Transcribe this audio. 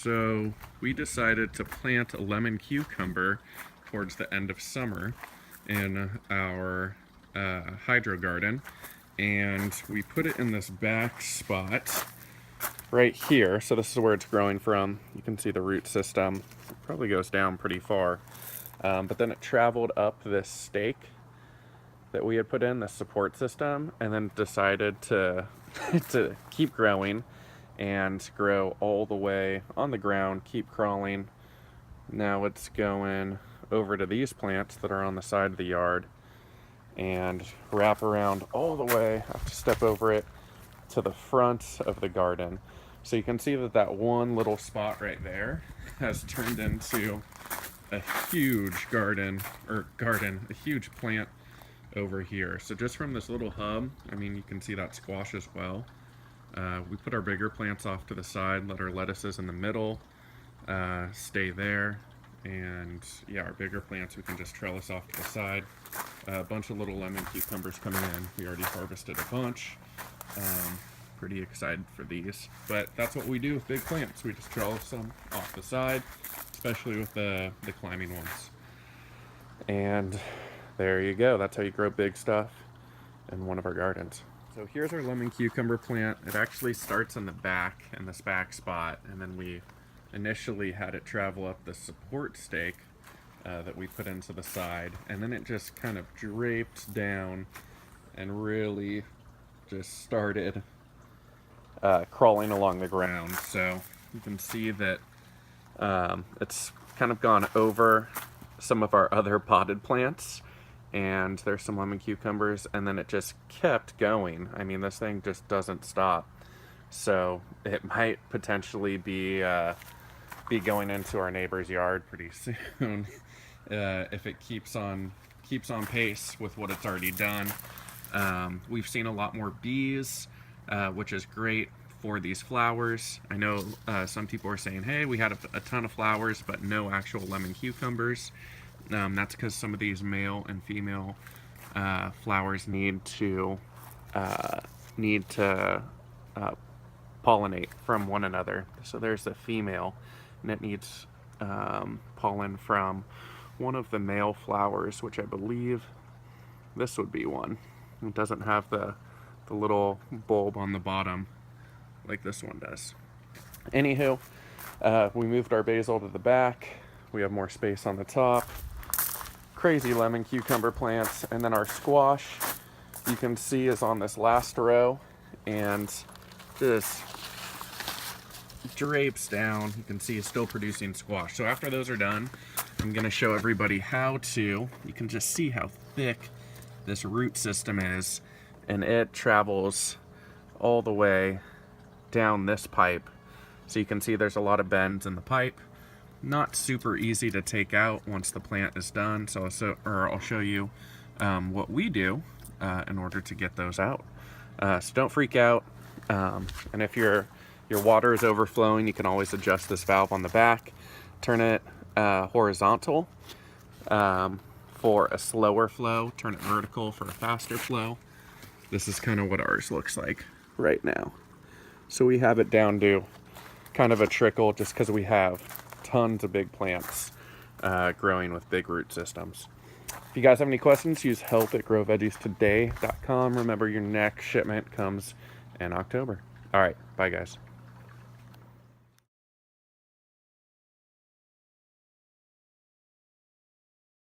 So we decided to plant a lemon cucumber towards the end of summer in our hydro garden, and we put it in this back spot right here. So this is where it's growing from. You can see the root system. It probably goes down pretty far, but then it traveled up this stake that we had put in, the support system, and then decided to to keep growing and grow all the way on the ground, keep crawling. Now it's going over to these plants that are on the side of the yard and wrap around all the way. I have to step over it to the front of the garden. So you can see that that one little spot right there has turned into a huge a huge plant over here. So just from this little hub, I mean, you can see that squash as well. We put our bigger plants off to the side, let our lettuces in the middle stay there, and yeah, our bigger plants we can just trellis off to the side. A bunch of little lemon cucumbers coming in. We already harvested a bunch. Pretty excited for these, but that's what we do with big plants. We just trellis them off the side, especially with the climbing ones. And there you go. That's how you grow big stuff in one of our gardens. So here's our lemon cucumber plant. It actually starts in the back, in this back spot, and then we initially had it travel up the support stake that we put into the side, and then it just kind of draped down and really just started crawling along the ground. So you can see that it's kind of gone over some of our other potted plants, and there's some lemon cucumbers, and then it just kept going. I mean, this thing just doesn't stop. So it might potentially be going into our neighbor's yard pretty soon if it keeps on pace with what it's already done. We've seen a lot more bees, which is great for these flowers. I know some people are saying, hey, we had a ton of flowers but no actual lemon cucumbers. That's because some of these male and female flowers need to pollinate from one another. So there's the female, and it needs pollen from one of the male flowers, which I believe this would be one. It doesn't have the little bulb on the bottom like this one does. Anywho, we moved our basil to the back. We have more space on the top. Crazy lemon cucumber plants, and then our squash, you can see, is on this last row and just drapes down. You can see it's still producing squash. So after those are done, I'm going to show everybody how to, you can just see how thick this root system is, and it travels all the way down this pipe. So you can see there's a lot of bends in the pipe. Not super easy to take out once the plant is done. So I'll show you what we do in order to get those out. So don't freak out. And if your water is overflowing, you can always adjust this valve on the back. Turn it horizontal for a slower flow. Turn it vertical for a faster flow. This is kind of what ours looks like right now. So we have it down to kind of a trickle just because we have tons of big plants growing with big root systems. If you guys have any questions, use help@growvegies today.com. Remember, your next shipment comes in October. All right, bye guys.